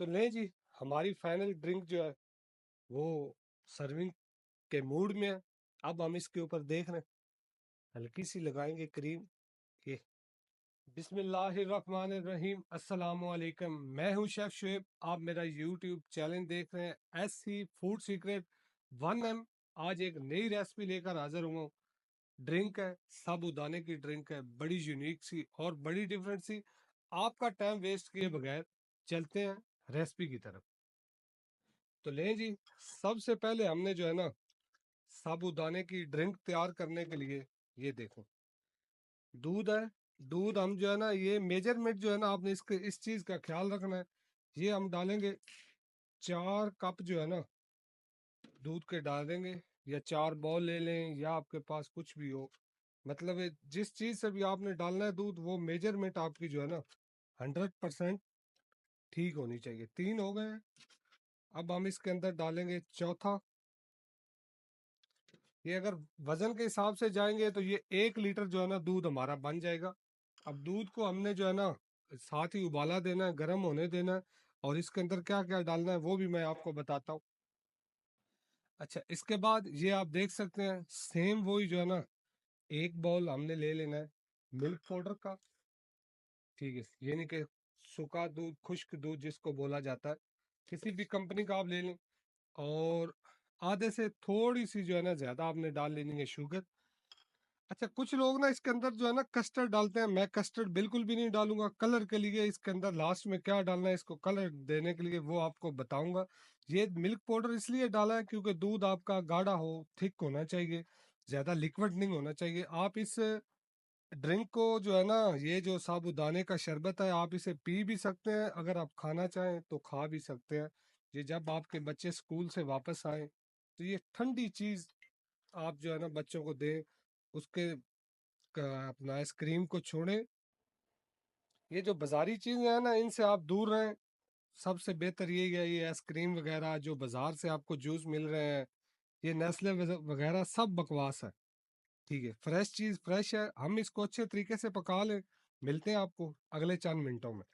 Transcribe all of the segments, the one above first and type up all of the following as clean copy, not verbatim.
تو لیں جی، ہماری فائنل ڈرنک جو ہے وہ سرونگ کے موڈ میں ہے۔ اب ہم اس کے اوپر دیکھ رہے ہیں، ہلکی سی لگائیں گے کریم۔ یہ بسم اللہ الرحمن الرحیم، السلام علیکم، میں ہوں شیف شعیب، آپ میرا یوٹیوب چینل دیکھ رہے ہیں S C food secret 1M۔ آج ایک نئی ریسپی لے کر حاضر ہوا ہوں۔ ڈرنک ہے، سابودانے کی ڈرنک ہے، بڑی یونیک سی اور بڑی ڈیفرنٹ سی۔ آپ کا ٹائم ویسٹ کیے بغیر چلتے ہیں ریسپی کی طرف۔ تو لیں جی، سب سے پہلے ہم نے جو ہے نا سابودانے کی ڈرنک تیار کرنے کے لیے یہ دیکھو دودھ ہے۔ دودھ ہم جو ہے نا یہ میجرمنٹ جو ہے نا آپ نے اس چیز کا خیال رکھنا ہے۔ یہ ہم ڈالیں گے 4 کپ جو ہے نا دودھ کے ڈال دیں گے، یا 4 بال لے لیں، یا آپ کے پاس کچھ بھی ہو، مطلب جس چیز سے بھی آپ نے ڈالنا ہے دودھ، وہ میجرمنٹ آپ کی جو ہے نا 100% ٹھیک ہونی چاہیے۔ 3 ہو گئے ہیں۔ اب ہم اس کے اندر ڈالیں گے چوتھا۔ یہ اگر وزن کے حساب سے جائیں گے تو یہ 1 لیٹر جو ہے نا دودھ ہمارا بن جائے گا۔ اب دودھ کو ہم نے جو ہے نا ساتھ ہی ابالا دینا ہے، گرم ہونے دینا ہے، اور اس کے اندر کیا کیا ڈالنا ہے وہ بھی میں آپ کو بتاتا ہوں۔ اچھا، اس کے بعد یہ آپ دیکھ سکتے ہیں سیم وہی جو ہے نا 1 بال ہم نے لے لینا ہے ملک پاؤڈر کا۔ ٹھیک ہے، یہ نہیں کہ سوکھا دودھ، خشک دودھ جس کو بولا جاتا ہے، کسی بھی کمپنی کا آپ لے لیں۔ اور آدھے سے تھوڑی سی جو ہے نا زیادہ آپ نے ڈال لینی ہے شوگر۔ اچھا، کچھ لوگ نا اس کے اندر جو ہے نا کسٹرڈ ڈالتے ہیں، میں کسٹرڈ بالکل بھی نہیں ڈالوں گا۔ کلر کے لیے اس کے اندر لاسٹ میں کیا ڈالنا ہے اس کو کلر دینے کے لیے وہ آپ کو بتاؤں گا۔ یہ ملک پاؤڈر اس لیے ڈالا ہے کیونکہ دودھ آپ کا گاڑھا ہو، تھک ہونا چاہیے، زیادہ لیکوڈ نہیں ہونا چاہیے۔ آپ اس ڈرنک کو جو ہے نا یہ جو سابودانے کا شربت ہے آپ اسے پی بھی سکتے ہیں، اگر آپ کھانا چاہیں تو کھا بھی سکتے ہیں۔ یہ جب آپ کے بچے اسکول سے واپس آئیں تو یہ ٹھنڈی چیز آپ جو ہے نا بچوں کو دیں، اس کے اپنا آئس کریم کو چھوڑیں۔ یہ جو بازاری چیزیں ہیں نا ان سے آپ دور رہیں۔ سب سے بہتر یہی ہے، یہ آئس کریم وغیرہ جو بازار سے آپ کو جوس مل رہے ہیں، یہ نیسلے وغیرہ سب بکواس ہے۔ ٹھیک ہے، فریش چیز فریش ہے، ہم اس کو اچھے طریقے سے پکا لیں۔ ملتے ہیں آپ کو اگلے چند منٹوں میں۔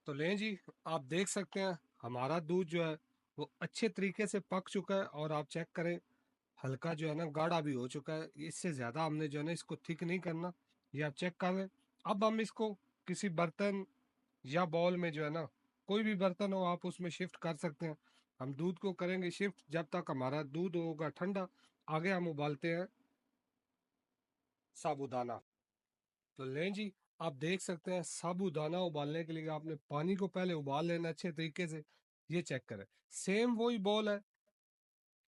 تو لیں جی، آپ دیکھ سکتے ہیں ہمارا دودھ جو ہے وہ اچھے طریقے سے پک چکا ہے، اور آپ چیک کریں ہلکا جو ہے نا گاڑھا بھی ہو چکا ہے۔ اس سے زیادہ ہم نے جو ہے نا اس کو تھک نہیں کرنا، یہ آپ چیک کر لیں۔ اب ہم اس کو کسی برتن یا بول میں جو ہے نا کوئی بھی برتن ہو آپ اس میں شفٹ کر سکتے ہیں۔ ہم دودھ کو کریں گے شفٹ جب تک ہمارا دودھ ہوگا ٹھنڈا۔ آگے ہم ابالتے ہیں سابودانہ۔ تو لیں جی، آپ دیکھ سکتے ہیں سابودانہ ابالنے کے لیے آپ نے پانی کو پہلے ابال لینا اچھے طریقے سے۔ یہ چیک کریں سیم وہی بول ہے،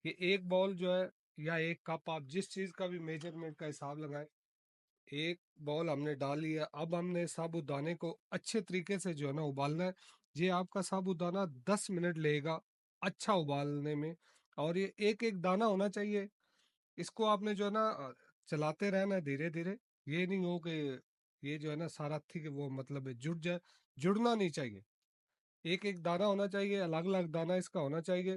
یہ 1 بال جو ہے یا 1 کپ، آپ جس چیز کا بھی میجرمنٹ کا حساب لگائیں، 1 بال ہم نے ڈال لیا۔ اب ہم نے سابودانے کو اچھے طریقے سے جو ہے نا ابالنا ہے۔ یہ آپ کا سابودانہ 10 منٹ لے گا اچھا ابالنے میں، اور یہ ایک ایک دانہ ہونا چاہیے۔ اس کو آپ نے جو ہے نا چلاتے رہنا ہے دھیرے دھیرے، یہ نہیں ہو کہ یہ جو ہے نا سارا تھک وہ مطلب جڑ جائے، جڑنا نہیں چاہیے۔ ایک ایک دانہ ہونا چاہیے، الگ الگ دانہ اس کا ہونا چاہیے۔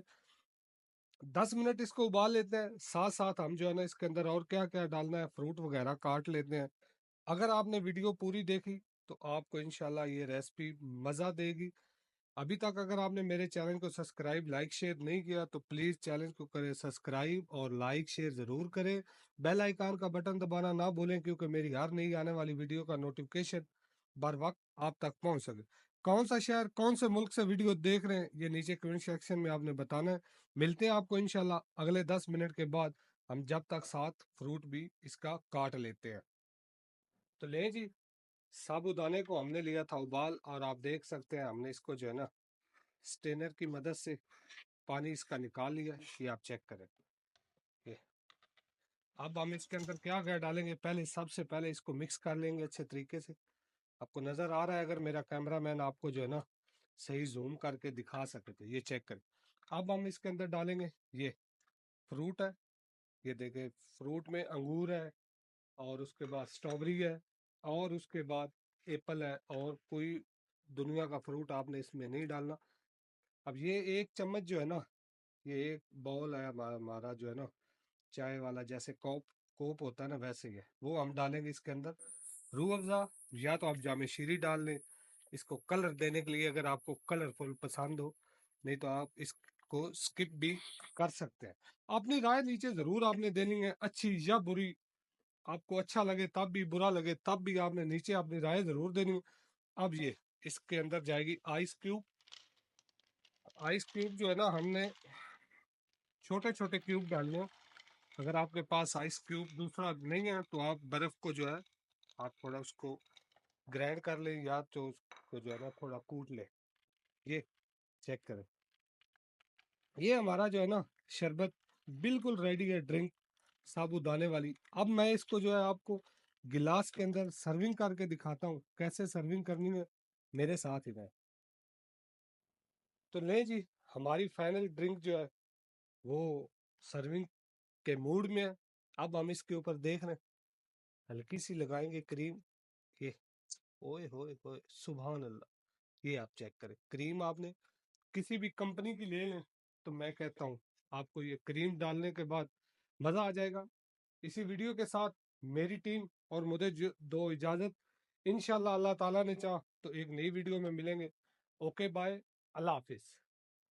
10 منٹ اس کو ابال لیتے ہیں، ساتھ ساتھ ہم جو ہے نا اس کے اندر اور کیا کیا ڈالنا ہے فروٹ وغیرہ کاٹ لیتے ہیں۔ اگر آپ نے ویڈیو پوری دیکھی تو آپ کو انشاءاللہ یہ ریسپی مزہ دے گی۔ ابھی تک اگر آپ نے میرے چینل کو سبسکرائب لائک شیئر نہیں کیا تو پلیز چینل کو کریں سبسکرائب اور لائک شیئر ضرور کریں۔ بیل آئیکن کا بٹن دبانا نہ بھولیں کیونکہ میری ہر نئی آنے والی ویڈیو کا نوٹیفکیشن بر وقت آپ تک پہنچ سکے۔ کون سا شہر کون سے ملک سے ویڈیو دیکھ رہے ہیں یہ نیچے کمنٹ سیکشن میں آپ نے بتانا ہے۔ ملتے ہیں آپ کو انشاءاللہ اگلے 10 منٹ کے بعد، ہم جب تک ساتھ فروٹ بھی اس کا کاٹ لیتے ہیں۔ تو لیں جی، سابودانے کو ہم نے لیا تھا ابال، اور آپ دیکھ سکتے ہیں ہم نے اس کو جو ہے نا سٹینر کی مدد سے پانی اس کا نکال لیا، یہ آپ چیک کریں۔ یہ اب ہم اس کے اندر کیا کیا ڈالیں گے، پہلے سب سے پہلے اس کو مکس کر لیں گے اچھے طریقے سے۔ آپ کو نظر آ رہا ہے اگر میرا کیمرہ مین آپ کو جو ہے نا صحیح زوم کر کے دکھا سکے تو یہ چیک کریں۔ اب ہم اس کے اندر ڈالیں گے یہ فروٹ ہے، یہ دیکھیں فروٹ میں انگور ہے، اور اس کے بعد سٹرابری ہے، اور اس کے بعد ایپل ہے، اور کوئی دنیا کا فروٹ آپ نے اس میں نہیں ڈالنا۔ اب یہ 1 چمچ جو ہے نا، یہ 1 بال ہے ہمارا جو ہے نا چائے والا، جیسے کوپ ہوتا ہے نا ویسے ہی ہے، وہ ہم ڈالیں گے اس کے اندر۔ روح افزا یا تو آپ جامع شیریں ڈال لیں، اس کو کلر دینے کے لیے، اگر آپ کو کلرفل پسند ہو، نہیں تو آپ اس کو سکپ بھی کر سکتے ہیں۔ اپنی رائے نیچے ضرور آپ نے دینی ہے، اچھی یا بری، آپ کو اچھا لگے تب بھی، برا لگے تب بھی، آپ نے نیچے اپنی رائے ضرور دینی ہے۔ اب یہ اس کے اندر جائے گی آئس کیوب۔ آئس کیوب جو ہے نا، ہم نے چھوٹے چھوٹے کیوب ڈالنے ہیں۔ اگر آپ کے پاس آئس کیوب دوسرا نہیں ہے تو آپ برف کو جو ہے آپ تھوڑا اس کو گرائنڈ کر لیں، یا تو اس کو جو ہے نا تھوڑا کوٹ لیں۔ یہ چیک کریں، یہ ہمارا جو ہے نا شربت بالکل ریڈی ہے، ڈرنک ثابو دانے والی۔ اب میں اس کو جو ہے آپ کو گلاس کے اندر سرونگ کر کے دکھاتا ہوں، کیسے سرونگ کرنی ہے، میرے ساتھ ہی رہیں۔ تو لیں جی، ہماری فائنل ڈرنک جو ہے وہ سرونگ کے موڈ میں ہے۔ اب ہم اس کے اوپر دیکھ رہے ہیں، ہلکی سی لگائیں گے کریم۔ یہ اوئے ہوئے ہوئے سبحان اللہ، یہ آپ چیک کریں، کریم آپ نے کسی بھی کمپنی کی لے لیں تو میں کہتا ہوں آپ کو یہ کریم ڈالنے کے بعد مزہ آ جائے گا۔ اسی ویڈیو کے ساتھ میری ٹیم اور مجھے دو اجازت، انشاءاللہ اللہ تعالیٰ نے چاہ تو ایک نئی ویڈیو میں ملیں گے۔ اوکے بائے، اللہ حافظ۔